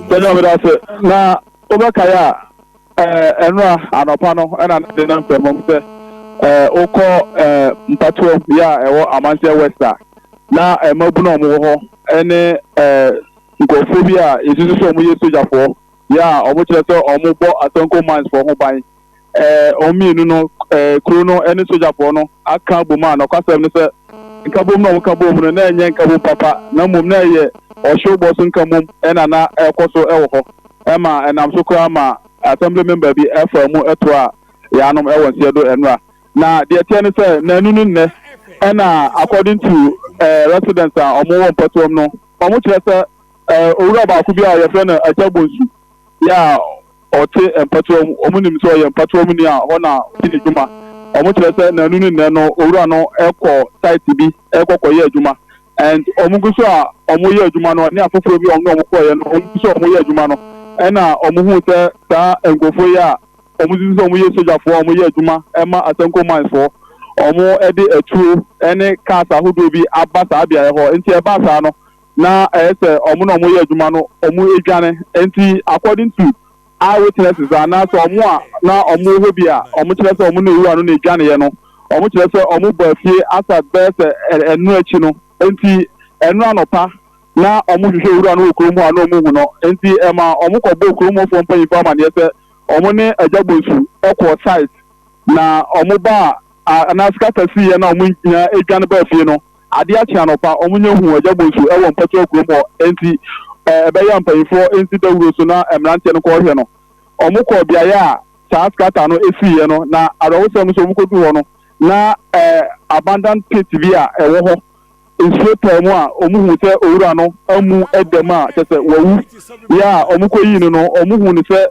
Tell me that na Obakaya enra anopano and the number mom say oko Mpatuam ya ewo Amansia Westa na mabuno mo ho ene ngophobia isusu so mo yesoja for ya omo kire so omo bo atonko mines for ho ban omienu no kuro no ene soja for no aka boma na kwasem ne se nkabom na nkabom no na enye nkabom papa na mom na ye osho boso nkabom ena na ekoso ewo ho ema enam so kra ma assembly member bi efamu eto a yanom ewo nsedo enra na de tie ne se na nunu ne ena according to residents a omo won Mpatuam no omo kire se owura ba ku bi a ye fe na ajagbonsu ya ote Mpatuam omo nim so ye Mpatuam ni a ho na ti djuma omo kire se na nunu ne no owura no ekọ site bi ekọ ye adwuma and omo guso a omo ye adwuma no ne afoforo bi omo kọ ye no omo guso omo ye adwuma no ena omo hu se sa engofo ya omo zizo omo ye soja fo omo ye adwuma ema asenko mines fo omo ede atuo ene kasa hodo bi abasa abia ye ho enti e basa no na ese omo no omo ye adwuma no omo edwane enti according to eyewitnesses na so omo a na omo ho bi a omo kire se omo no ewu anu na edwane ye no omo kire se omo bafie asa bese enu achi no enti enu anopa na omo hwehwe ewu anu okromu anu omo hu no enti ema omo ko bo okromu fo mpan ifa ma ne se omo ne ajagbonsu ekọ site na omo ba anaskata si ye na omo nya edwane bafie no ade achi anopa omo nya hu ajagbonsu ewo Mpatuam okromu enti ebe ya mpanifo enti dawuro so na emrante no ko hwe no omo ko bia ya sa skata no esi ye no na arowosem so omo ko du ho no na abandoned pit bi a ewo ho inspector mu a omo hu se owura no amu edem a tese wawu ya omo ko yi no omo hu ni se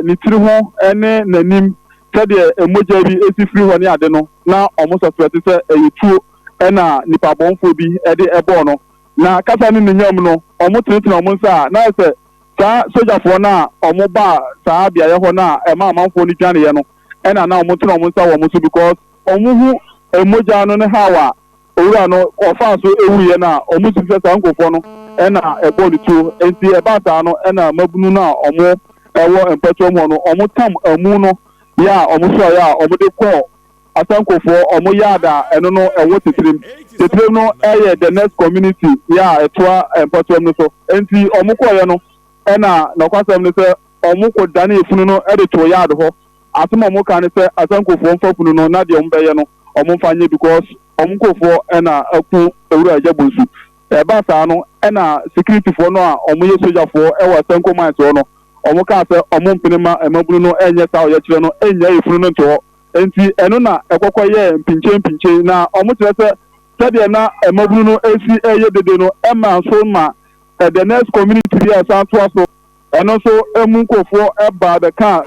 ni tiri ho ene nanim se de emoja bi esi free ho ni ade no na omo suspect se eyetuo ena nipa bonfo bi ede ebo no na kasa ni nyam no omo tintin omo nsa na se sa soja fo na omo ba sa bia ye ho na ema amanfo ni dwane ye no ena na omo tin omo nsa wo mo so because omo hu emoja no ne hawa owura no ofa so ewu ye na omo sise sa nkofo no ena ebo ni tuo enti e ba sa no ena mabunu na omo ewo Mpatuam ho no omo tam amu no ya omo so ya omo de ko asankofo omo yada eno no ewo titrim no the next community ya etwa Mpatuam no so enti omo ko ye no ena na kwasem ne se omo ko dane efunu no e de to yard ho atuma omo kan se asankofo mfafunu no na de omo be ye no omo fanye because omo kofo ena aku ewura ajagbonsu e ba sa no ena security fo no a omo ye soja fo e wa asanko mines ho no omo ka se omo mpinima emabunu no enye sa o ye kire no enya efunu no nto enti eno na ekokọ ye mpinche na omo kire se said na emabunu no esi eye dede no ema so ma the next community bi asan to so eno so emu kofo eba the car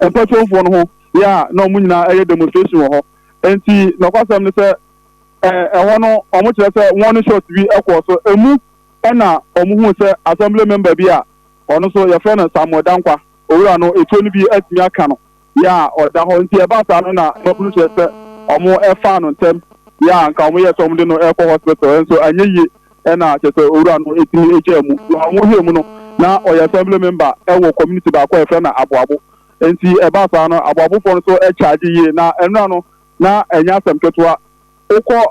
Mpatuam fo no ho ya na omo nyina eye demonstration ho enti na kwasam ne se eho no omo kire se one shot bi ekọ so emu ena omo hu se assembly member bi a ono so ye friend Samuel Dankwa owura no eto ni bi atimi aka no ya oda ho nti e ba sa no na mabunu kire se omo efa no ntem ya nka omo ye so omo de no ekọ hospital so anyeyi ena kire owura no etimi ejemu omo hwe mu no na oya assembly member ewo community ba ko e friend na aboabo enti e ba sa no aboabo fo no so e charge yi na enra no na enya asem ketoa ukọ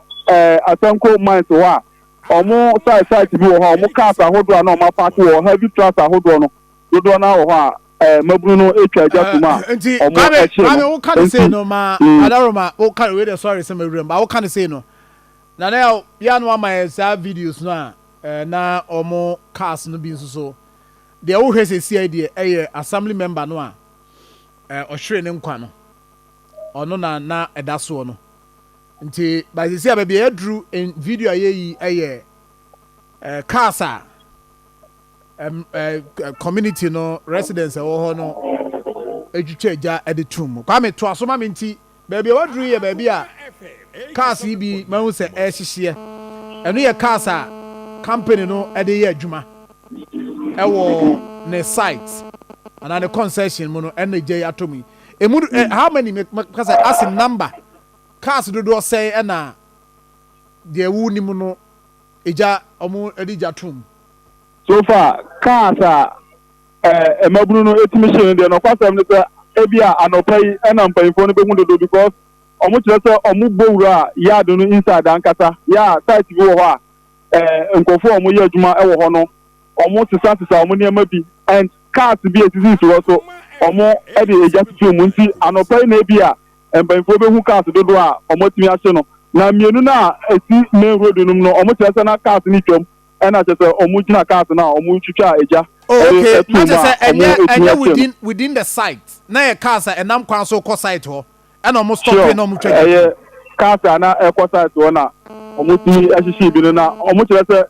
asanko mines ho a omo site bi ho omo cars ahodo na omo park ho heavy trucks ahodo no dodo na ho a mabunu no etwa ajatuma omo eche no wo kan say no ma adaroma wo kan we dey sorry say mewrem ba wo kan say no na ya no ama sa videos no a na omo cars no bi so de wo hwe say CID assembly member no a ohwere ne nkwa no ono na edaso no nti ba sisi ababi edru in video ayeyi cars a community no residents e wo ho no ejutwa eja editum Kwame to asoma me nti baby wadru ye baby a cars bi mahu se ehihye eno ye cars a company no ede ye adwuma e wo ne site ana ne concession mu no energy atomi emu how many because as in number cars do say na de ewu ni mu no eja omu edija tum so far cars emabunu no etimission de no kwasem ne say ebia anopai ena mpanyimfo no behu dodo because omo kire say omo gbowura yard no inside ankasa ya site bi wo ho a nkofo omo ye adwuma e wo ho no omo sisa omo niam bi and cars bi etisi so omo e de eja tutu mu nti anopai na ebia mpanyimfo behu cars dodo a omo timi ahye no na mienu na esi main road no no omo kire say na cars ni twam ena kire say omo gina cars na omo twitwa eja. Okay, not say within the site. Na your cars and nam kwan so ko site ho. And almost stop no mu twa. Cars na e ko site ho na omuti ahihie bi no na omuti say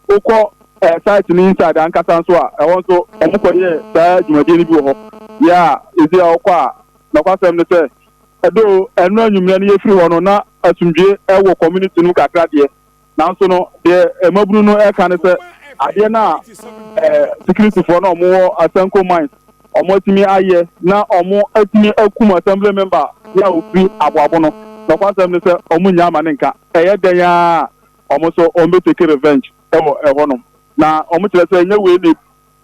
ukọ site ni inside ankasa so a e won so omukọ ye saa dwumade ni bi ho. Ya ezi a ukọ a na kwasem ne say edo enu anwumre na ye firi ho no na asumdwe e wo community no kakra de. Na so no de emabunu no e kan say ade na security for no mo asanko mine omo timi aye na omo atimi akum assembly member ya ofri aboabo no na kwasem ne say omo nya ma ne nka eye den ya omo so omo take revenge ewo no na omo tire say nya we ne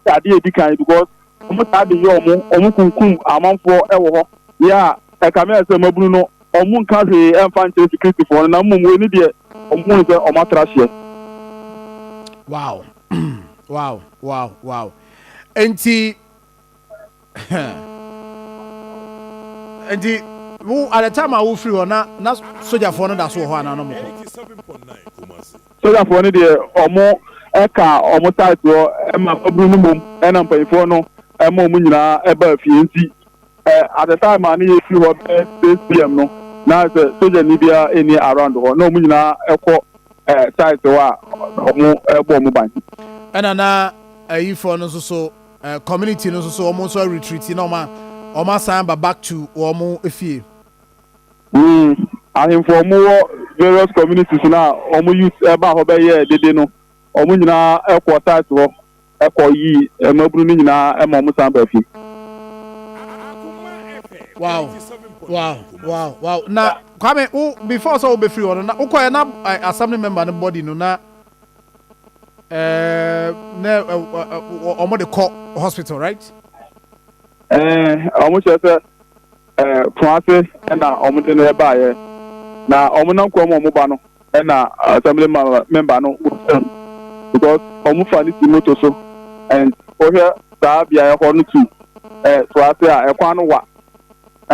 ade edikan because omo ta de yo omo kunkum amanfo ewo ho ya e ka me say mabunu no omo nka he emfa nche security for na mum we ni de omo ne say omo atrashie. Wow. Wow. Enti wo at the time I will free or na soldier for no da so ho ana no mo. Soldier for no de omo eka omo tight wo e ma abru no mom e na mpanyifo no e ma omu nyina e ba fie nti at the time ani e free ho 6 PM no na soldier ni bia eni around ho na omu nyina ekọ site wa omo ebo omo ban. And na for no so community no so almost retreat na oma sign back to omo efie. And for more various communities na omo youth eba ho be ye dede no omo nyina ekọ site ho ekọ yi emaburu ni nyina ema omo sign ba fie. Wow. Na Kwame, before so be free on na uko na assembly member no body no na omo de call hospital, right? Omo say Francis na omo de no ba ye na omo na ko omo ba no na assembly member no because omo fa ni moto so and o here sa bia e ho no tu Francis a e kwa no wa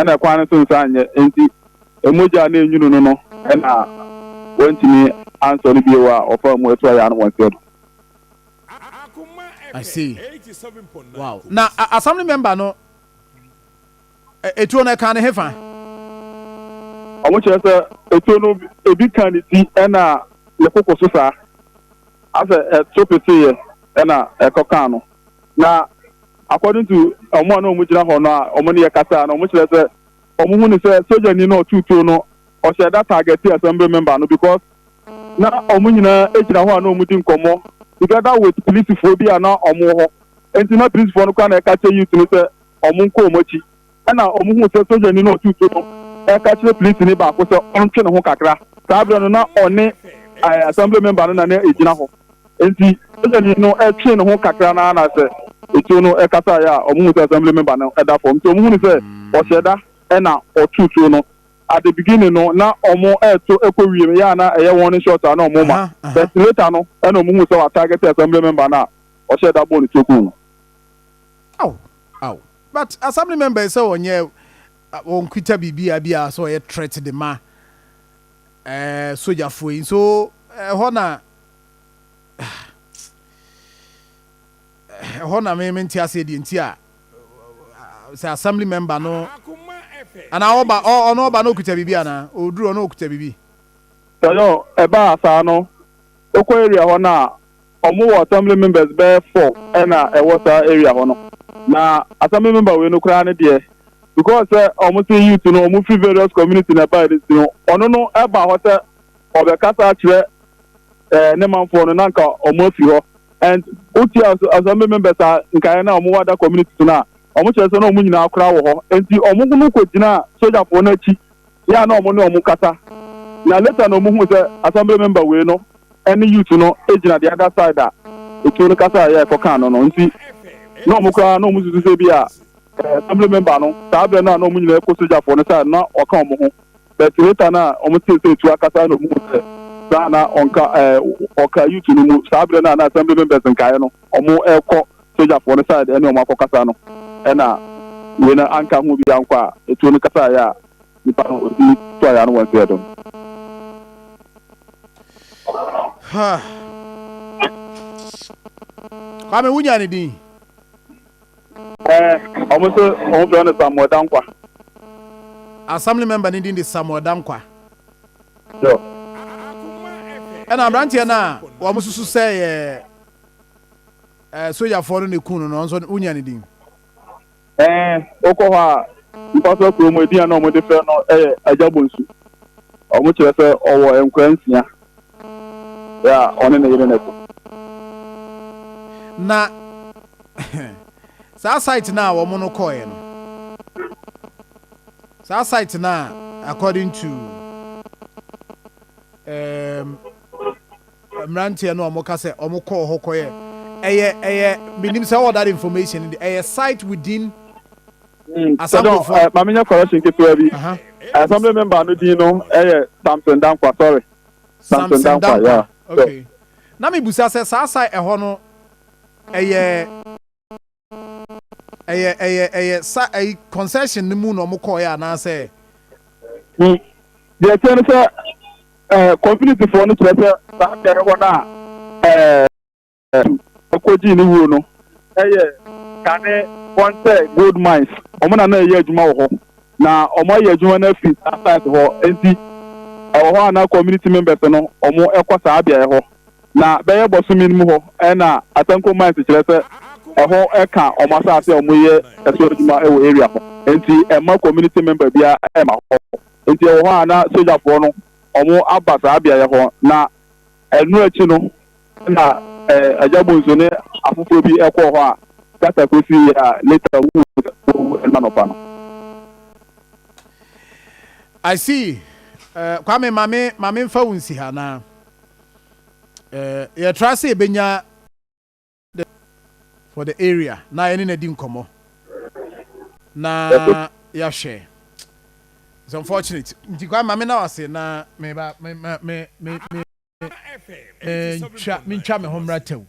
na e kwa no so nsanye enti emoja na enyunu no na wantimi answer no biwa ofa mo eto ya no wonse. I see. Wow. Now, assembly member no etu na kan hefa. Omo chere say etu no ebi kan ti na le kokoso sa. Asa topete ye na ekokan no. Na according to omo na omo jira ho no a omo ne yakasa na omo chere say omo hu ni say soldier ni no tutu no o share that target assembly member no because na omo nyina ejira ho na omo di nkomo together with police phobia na omo ho enti na police for no kwa na kache youth ni say omo nko omochi na omo hu say soldier ni no tutu no e kache police ni ba ko say on twe ne ho kakra sabra no na one assembly member no na ejina ho enti soldier ni no e twe ne ho kakra na say etu no e kasa ya omo hu say assembly member no e da form so omo hu ni say o sheda e na o tutu no at the beginning no na omo to ekwowie ya na eye one shot na omo ma but later no e na omo hu say wa target assembly member na o share that bone toku. Ow but assembly member say onye on kwita bibia bia so ye threat the ma soldier foi so hona me menti ase di nti a say assembly member no ana oba no kuta bibi ana oduro no kuta bibi yo eba asa no okwa area ho na omo assembly members be 4 na e water area ho no na assembly member we no kra ne de because omo say youth no omo free various community na ba this no ono no eba ho say obekasa kire ne manfo no nanka omo fi ho and uti assembly members nka na omo wada community na omo chere say na omo nyina akra wo ho enti omo gunu ko gina soldier for na chi ya na omo ne omo kasa na later na omo hu say assembly member we no any youth no ejina the other side etu no kasa ya ko kan no nti no mo kra no mo susu bi a assembly member no saa be na no mo nyina ko soja for no sa na o kan mo ho but later na o mo tete etu akasa no mo se sa na onka oka youth no mu saa be na assembly members nkae no o mo ko soja for no sa de na o mo akokasa no na we na anka ho bi ankwa etu no kasa ya ni pa no di to ya no won se do ha Kwame wunya ni din almost on Samuel Dankwa. Assembly member ni din de Samuel Dankwa. Yo. And abrantie na wo mususu say soja for no kunu no nso wunya ni din. Okoha because promo dia no mo de fe no ajabonsu. Omo kire se owo enkwansia. Ya one na yire na ko. Na sa site na wo no koye no sa site na according to mrantie no omo ka se omo ko ho koye minim say all that information in site within assembly for maminya correction ke to abi assembly member no din no Samson Dankwa sorry Samson Dankwa yeah okay na me busa se sa site ho no concession ni mu no mo call ya na say the ten say community for no say sa ke ho na okoji ni wu no kane want gold mines omo na ye adwuma wo ho na omo ye adwuma na fi site ho enti ho na community members no omo ekosa abia ho na beye bosumi mu ho na atanko mines kire se ho eka omasase omoye esoduma area ho enti ema community member bia ema ho enti ho na soja for no omo abasa abia ho na enu achi no na ajabonso ne afofo bi ekọ ho a kata kosi ya later wu manopa no I see Kwame mame mfa wunsi ha na you try say benya for the area na any na di nkomo na ya share it's unfortunate nti kwa mame na wase na me twa me homratew